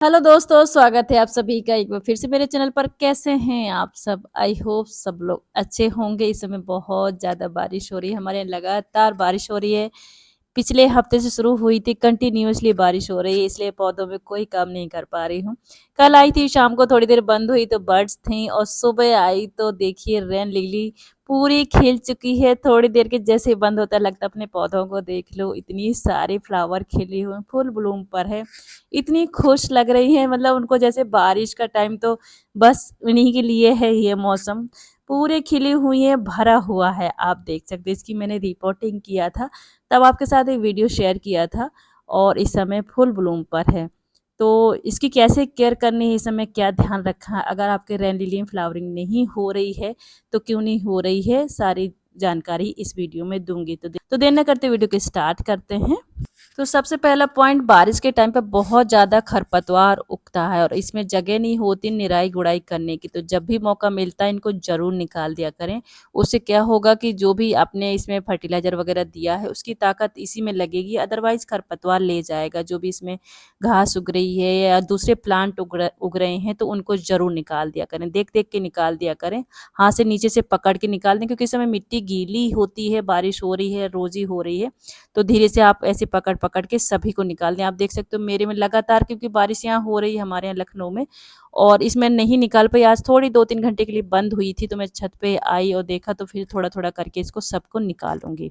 Hello दोस्तों, स्वागत है आप सभी का एक बार फिर से मेरे चैनल पर। कैसे हैं आप सब? आई होप सब लोग अच्छे होंगे। इस समय बहुत ज़्यादा बारिश हो रही है, हमारे यहाँ लगातार बारिश हो रही है। पिछले हफ्ते से शुरू हुई थी, कंटिन्यूअसली बारिश हो रही है, इसलिए पौधों में कोई काम नहीं कर पा रही हूँ। कल आई थी, शाम को थोड़ी देर बंद हुई तो बर्ड्स थी, और सुबह आई तो देखिए रेन लिली पूरी खिल चुकी है। थोड़ी देर के जैसे ही बंद होता है लगता है अपने पौधों को देख लो, इतनी सारी फ्लावर खिली हुई, फुल ब्लूम पर है। इतनी खुश लग रही है, मतलब उनको जैसे बारिश का टाइम तो बस उन्हीं के लिए है ये मौसम। पूरे खिली हुई है, भरा हुआ है, आप देख सकते हैं। इसकी मैंने रिपोर्टिंग किया था, तब आपके साथ एक वीडियो शेयर किया था, और इस समय फुल ब्लूम पर है। तो इसकी कैसे केयर करनी है, इस समय क्या ध्यान रखा है, अगर आपके रेन लिली फ्लावरिंग नहीं हो रही है तो क्यों नहीं हो रही है, सारी जानकारी इस वीडियो में दूंगी। तो देर न करते वीडियो को स्टार्ट करते हैं। तो सबसे पहला पॉइंट, बारिश के टाइम पे बहुत ज़्यादा खरपतवार उगता है और इसमें जगह नहीं होती निराई गुड़ाई करने की। तो जब भी मौका मिलता है इनको ज़रूर निकाल दिया करें। उससे क्या होगा कि जो भी आपने इसमें फर्टिलाइज़र वगैरह दिया है उसकी ताकत इसी में लगेगी, अदरवाइज़ खरपतवार ले जाएगा। जो भी इसमें घास उग रही है या दूसरे प्लांट उग रहे हैं तो उनको ज़रूर निकाल दिया करें, देख देख के निकाल दिया करें। हाथ से नीचे से पकड़ के निकाल दें, क्योंकि इस समय मिट्टी गीली होती है, बारिश हो रही है, रोज़ी हो रही है। तो धीरे से आप ऐसे पकड़ पकड़ के सभी को निकाल दें। आप देख सकते हो मेरे में लगातार, क्योंकि बारिश यहाँ हो रही है हमारे यहाँ लखनऊ में, और इसमें नहीं निकाल पाई। आज थोड़ी 2-3 घंटे के लिए बंद हुई थी, तो मैं छत पे आई और देखा, तो फिर थोड़ा थोड़ा करके इसको सबको निकालूंगी।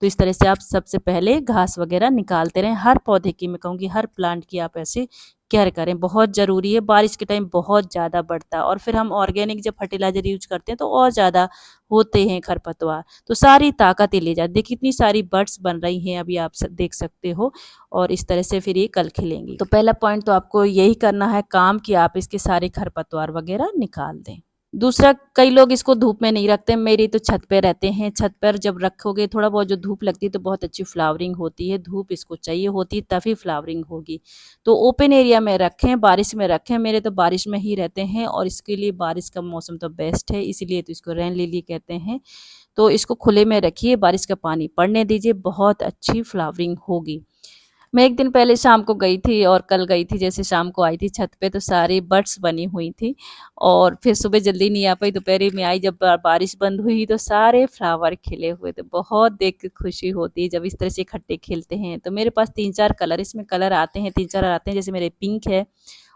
तो इस तरह से आप सबसे पहले घास वगैरह निकालते रहें। हर पौधे की, मैं कहूँगी हर प्लांट की आप ऐसे केयर करें, बहुत ज़रूरी है। बारिश के टाइम बहुत ज़्यादा बढ़ता है, और फिर हम ऑर्गेनिक जब फर्टिलाइजर यूज करते हैं तो और ज़्यादा होते हैं खरपतवार। तो सारी ताकत ही ले जाती। देखिए कितनी सारी बर्ड्स बन रही हैं, अभी आप देख सकते हो। और इस तरह से फिर ये कल खिलेंगी। तो पहला पॉइंट तो आपको यही करना है काम, कि आप इसके सारे खरपतवार वगैरह निकाल दें। दूसरा, कई लोग इसको धूप में नहीं रखते, मेरी तो छत पे रहते हैं। छत पर जब रखोगे थोड़ा बहुत जो धूप लगती है तो बहुत अच्छी फ्लावरिंग होती है। धूप इसको चाहिए होती है तभी फ्लावरिंग होगी। तो ओपन एरिया में रखें, बारिश में रखें। मेरे तो बारिश में ही रहते हैं, और इसके लिए बारिश का मौसम तो बेस्ट है, इसीलिए तो इसको रेन लिली कहते हैं। तो इसको खुले में रखिए, बारिश का पानी पड़ने दीजिए, बहुत अच्छी फ्लावरिंग होगी। मैं एक दिन पहले शाम को गई थी, और कल गई थी, जैसे शाम को आई थी छत पे तो सारी बर्ड्स बनी हुई थी। और फिर सुबह जल्दी नहीं आ पाई, दोपहर में आई, जब बारिश बंद हुई तो सारे फ्लावर खिले हुए थे। बहुत देख के खुशी होती है जब इस तरह से इकट्ठे खिलते हैं। तो मेरे पास 3-4 कलर इसमें कलर आते हैं, 3-4 आते हैं। जैसे मेरे पिंक है,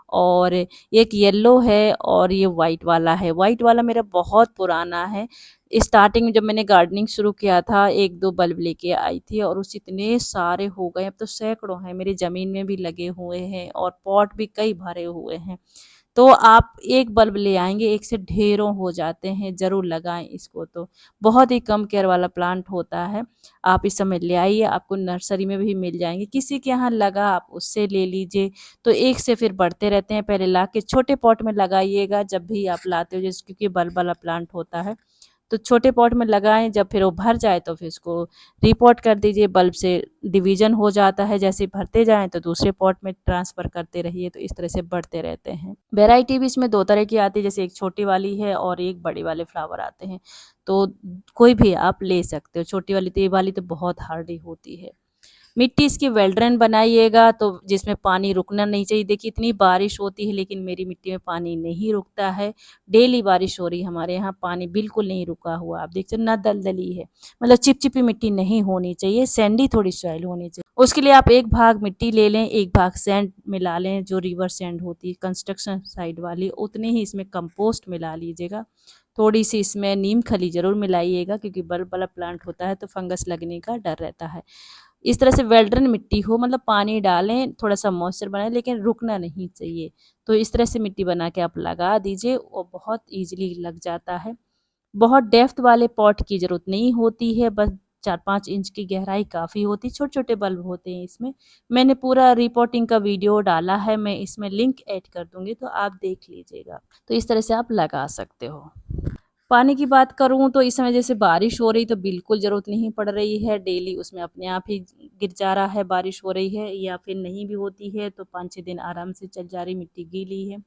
और एक येलो है, और ये वाइट वाला है। वाइट वाला मेरा बहुत पुराना है। स्टार्टिंग में जब मैंने गार्डनिंग शुरू किया था, 1-2 बल्ब लेके आई थी, और उस इतने सारे हो गए, अब तो सैकड़ों हैं। मेरी ज़मीन में भी लगे हुए हैं, और पॉट भी कई भरे हुए हैं। तो आप एक बल्ब ले आएंगे, एक से ढेरों हो जाते हैं। ज़रूर लगाएं इसको। तो बहुत ही कम केयर वाला प्लांट होता है। आप इस समय ले आइए, आपको नर्सरी में भी मिल जाएंगे, किसी के यहाँ लगा आप उससे ले लीजिए। तो एक से फिर बढ़ते रहते हैं। पहले ला के छोटे पॉट में लगाइएगा जब भी आप लाते हो, जैसे क्योंकि बल्ब वाला प्लांट होता है। तो छोटे पॉट में लगाएं, जब फिर वो भर जाए तो फिर इसको रिपोर्ट कर दीजिए। बल्ब से डिवीजन हो जाता है, जैसे भरते जाएं तो दूसरे पॉट में ट्रांसफ़र करते रहिए। तो इस तरह से बढ़ते रहते हैं। वैरायटी भी इसमें 2 तरह की आती है, जैसे एक छोटी वाली है और एक बड़ी वाले फ्लावर आते हैं। तो कोई भी आप ले सकते हो। छोटी वाली तो, ये वाली तो बहुत हार्डी होती है। मिट्टी इसकी वेल ड्रेन बनाइएगा, तो जिसमें पानी रुकना नहीं चाहिए। देखिए इतनी बारिश होती है लेकिन मेरी मिट्टी में पानी नहीं रुकता है। डेली बारिश हो रही है हमारे यहाँ, पानी बिल्कुल नहीं रुका हुआ। आप देख सकते ना, दलदली है, मतलब चिपचिपी मिट्टी नहीं होनी चाहिए, सैंडी थोड़ी सॉइल होनी चाहिए। उसके लिए आप एक भाग मिट्टी ले लें, एक भाग सैंड मिला लें, जो रिवर सैंड होती है कंस्ट्रक्शन साइड वाली, उतने ही इसमें कंपोस्ट मिला लीजिएगा। थोड़ी सी इसमें नीम खली जरूर मिलाइएगा, क्योंकि बल्ब वाला प्लांट होता है तो फंगस लगने का डर रहता है। इस तरह से वेल्ड्रन मिट्टी हो, मतलब पानी डालें, थोड़ा सा मॉइस्चर बनाए, लेकिन रुकना नहीं चाहिए। तो इस तरह से मिट्टी बना के आप लगा दीजिए, और बहुत ईजिली लग जाता है। बहुत डेप्थ वाले पॉट की ज़रूरत नहीं होती है, बस 4-5 इंच की गहराई काफ़ी होती है। छोटे छोटे बल्ब होते हैं इसमें। मैंने पूरा रिपोर्टिंग का वीडियो डाला है, मैं इसमें लिंक ऐड कर दूंगी, तो आप देख लीजिएगा। तो इस तरह से आप लगा सकते हो। पानी की बात करूँ तो इस समय जैसे बारिश हो रही तो बिल्कुल ज़रूरत नहीं पड़ रही है। डेली उसमें अपने आप ही गिर जा रहा है, बारिश हो रही है, या फिर नहीं भी होती है तो 5-6 दिन आराम से चल जा रही, मिट्टी गीली है।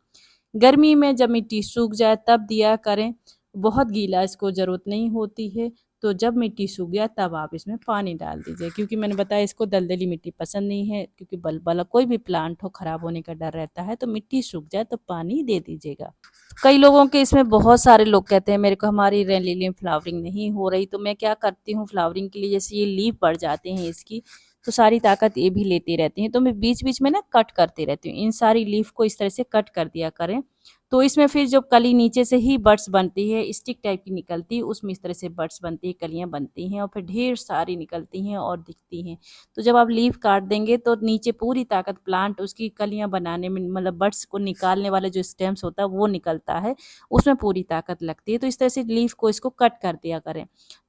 गर्मी में जब मिट्टी सूख जाए तब दिया करें, बहुत गीला इसको ज़रूरत नहीं होती है। तो जब मिट्टी सूख गया तब आप इसमें पानी डाल दीजिए, क्योंकि मैंने बताया इसको दलदली मिट्टी पसंद नहीं है, क्योंकि बल कोई भी प्लांट हो ख़राब होने का डर रहता है। तो मिट्टी सूख जाए तो पानी दे दीजिएगा। कई लोगों के इसमें बहुत सारे लोग कहते हैं मेरे को हमारी रेन लिली में फ्लावरिंग नहीं हो रही, तो मैं क्या करती हूँ फ्लावरिंग के लिए, जैसे ये लीफ बढ़ जाते हैं इसकी, तो सारी ताकत ये भी लेती रहती हैं, तो मैं बीच बीच में ना कट करती रहती हूँ। इन सारी लीफ को इस तरह से कट कर दिया करें, तो इसमें फिर जो कली नीचे से ही बड्स बनती है, स्टिक टाइप की निकलती है, उसमें इस तरह से बड्स बनती है, कलियां बनती हैं और फिर ढेर सारी निकलती हैं और दिखती हैं। तो जब आप लीफ काट देंगे तो नीचे पूरी ताकत प्लांट उसकी कलियां बनाने में, मतलब बड्स को निकालने वाला जो स्टेम्स होता है वो निकलता है, उसमें पूरी ताकत लगती है। तो इस तरह से लीफ को इसको कट कर दिया करें,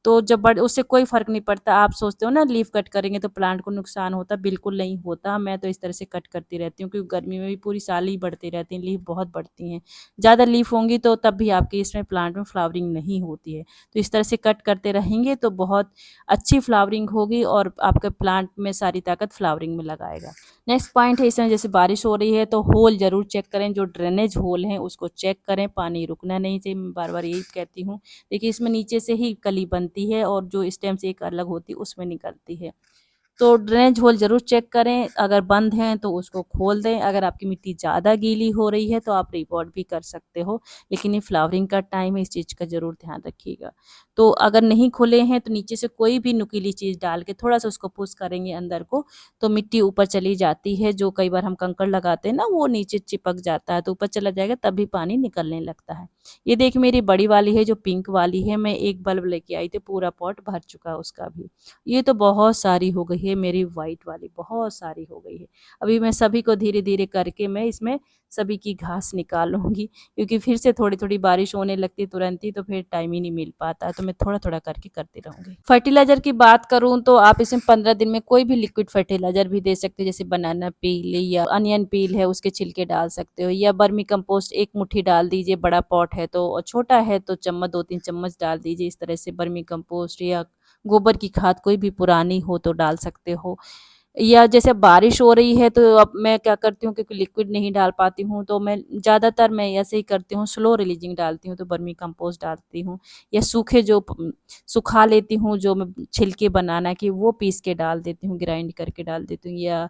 तो जब बड़ उससे कोई फ़र्क नहीं पड़ता। आप सोचते हो ना लीफ कट करेंगे तो प्लांट को नुकसान होता, बिल्कुल नहीं होता। मैं तो इस तरह से कट करती रहती हूँ, क्योंकि गर्मी में भी पूरी साल ही बढ़ती रहती हैं, लीफ बहुत बढ़ती हैं। ज़्यादा लीफ होंगी तो तब भी आपकी इसमें प्लांट में फ्लावरिंग नहीं होती है। तो इस तरह से कट करते रहेंगे तो बहुत अच्छी फ्लावरिंग होगी और आपके प्लांट में सारी ताकत फ्लावरिंग में लगाएगा। नेक्स्ट पॉइंट है, इसमें जैसे बारिश हो रही है तो होल ज़रूर चेक करें, जो ड्रेनेज होल हैं उसको चेक करें, पानी रुकना नहीं चाहिए। मैं बार बार यही कहती हूँ। देखिए इसमें नीचे से ही कली बनती है और जो स्टेम से एक अलग होती है उसमें निकलती है। तो ड्रेनेज होल ज़रूर चेक करें, अगर बंद हैं तो उसको खोल दें। अगर आपकी मिट्टी ज़्यादा गीली हो रही है तो आप रिपोर्ट भी कर सकते हो, लेकिन ये फ्लावरिंग का टाइम है, इस चीज़ का ज़रूर ध्यान रखिएगा। तो अगर नहीं खुले हैं तो नीचे से कोई भी नुकीली चीज़ डाल के थोड़ा सा उसको पुश करेंगे अंदर को, तो मिट्टी ऊपर चली जाती है। जो कई बार हम कंकड़ लगाते हैं ना, वो नीचे चिपक जाता है तो ऊपर चला जाएगा, तभी पानी निकलने लगता है। ये देख मेरी बड़ी वाली है जो पिंक वाली है, मैं एक बल्ब लेके आई थी, पूरा पॉट भर चुका है उसका भी। ये तो बहुत सारी हो गई है मेरी वाइट वाली, बहुत सारी हो गई है। अभी मैं सभी को धीरे धीरे करके मैं इसमें सभी की घास निकालूंगी, क्योंकि फिर से थोड़ी थोड़ी बारिश होने लगती है तुरंत ही, तो फिर टाइम ही नहीं मिल पाता, तो मैं थोड़ा थोड़ा करके करती रहूंगी। फर्टिलाइजर की बात करूं तो आप इसमें 15 दिन में कोई भी लिक्विड फर्टिलाइजर भी दे सकते हो, जैसे बनाना पील या अनियन पील है उसके छिलके डाल सकते हो, या बर्मी कंपोस्ट एक मुट्ठी डाल दीजिए, बड़ा पॉट है तो, और छोटा है तो चम्मच 2-3 चम्मच डाल दीजिए। इस तरह से बर्मी कंपोस्ट या गोबर की खाद कोई भी पुरानी हो तो डाल सकते हो। या जैसे बारिश हो रही है तो अब मैं क्या करती हूँ, क्योंकि लिक्विड नहीं डाल पाती हूँ तो मैं ज़्यादातर मैं ऐसे ही करती हूँ, स्लो रिलीजिंग डालती हूँ, तो बर्मी कंपोस्ट डालती हूँ, या सूखे जो सुखा लेती हूँ, जो मैं छिलके बनाना की वो पीस के डाल देती हूँ, ग्राइंड करके डाल देती हूँ, या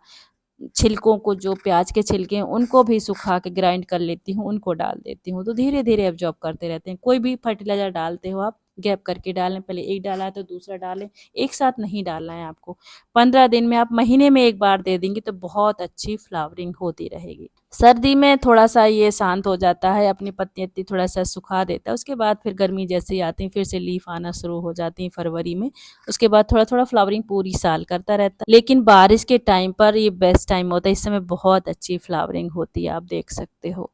छिलकों को जो प्याज के छिलके हैं उनको भी सुखा के ग्राइंड कर लेती हूँ, उनको डाल देती हूँ। तो धीरे धीरे एब्जॉर्ब करते रहते हैं। कोई भी फर्टिलाइजर डालते हो आप गैप करके डालें, पहले एक डाला है तो दूसरा डालें, एक साथ नहीं डालना है आपको। 15 दिन में, आप महीने में एक बार दे देंगे तो बहुत अच्छी फ्लावरिंग होती रहेगी। सर्दी में थोड़ा सा ये शांत हो जाता है, अपनी पत्ती वत्ती थोड़ा सा सुखा देता है, उसके बाद फिर गर्मी जैसे ही आती है फिर से लीफ आना शुरू हो जाती है फरवरी में। उसके बाद थोड़ा थोड़ा फ्लावरिंग पूरी साल करता रहता है, लेकिन बारिश के टाइम पर ये बेस्ट टाइम होता है, इस समय बहुत अच्छी फ्लावरिंग होती है, आप देख सकते हो।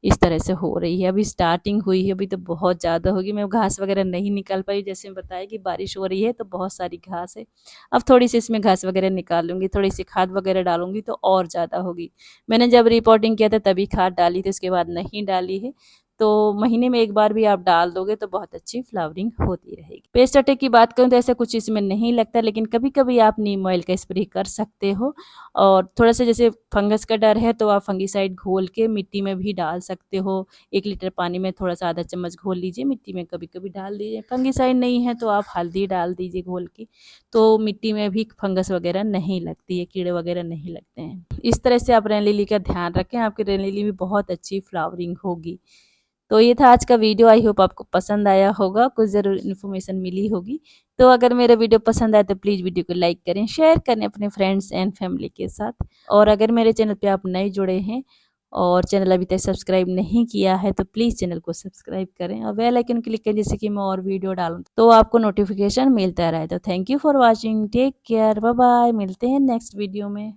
इस तरह से हो रही है, अभी स्टार्टिंग हुई है, अभी तो बहुत ज़्यादा होगी। मैं घास वगैरह नहीं निकाल पाई, जैसे मैं बताया कि बारिश हो रही है तो बहुत सारी घास है। अब थोड़ी सी इसमें घास वगैरह निकालूंगी, थोड़ी सी खाद वगैरह डालूंगी तो और ज़्यादा होगी। मैंने जब रिपोर्टिंग किया था तभी खाद डाली थी, उसके बाद नहीं डाली है। तो महीने में एक बार भी आप डाल दोगे तो बहुत अच्छी फ्लावरिंग होती रहेगी। पेस्ट अटैक की बात करूँ तो ऐसा कुछ इसमें नहीं लगता, लेकिन कभी कभी आप नीम ऑयल का स्प्रे कर सकते हो। और थोड़ा सा जैसे फंगस का डर है तो आप फंगीसाइड घोल के मिट्टी में भी डाल सकते हो। 1 लीटर पानी में थोड़ा सा आधा चम्मच घोल लीजिए, मिट्टी में कभी कभी डाल दीजिए। फंगीसाइड नहीं है तो आप हल्दी डाल दीजिए घोल के, तो मिट्टी में भी फंगस वगैरह नहीं लगती है, कीड़े वगैरह नहीं लगते हैं। इस तरह से आप रेन लिली का ध्यान रखें, आपकी रेन लिली में बहुत अच्छी फ्लावरिंग होगी। तो ये था आज का वीडियो, आई होप आपको पसंद आया होगा, कुछ ज़रूर इन्फॉर्मेशन मिली होगी। तो अगर मेरा वीडियो पसंद आए तो प्लीज़ वीडियो को लाइक करें, शेयर करें अपने फ्रेंड्स एंड फैमिली के साथ। और अगर मेरे चैनल पे आप नए जुड़े हैं और चैनल अभी तक सब्सक्राइब नहीं किया है तो प्लीज़ चैनल को सब्सक्राइब करें और बेल आइकन क्लिक करें, जिससे कि मैं और वीडियो डालूँ तो आपको नोटिफिकेशन मिलता रहे। तो thank you for watching, take care, bye bye, मिलते हैं नेक्स्ट वीडियो में।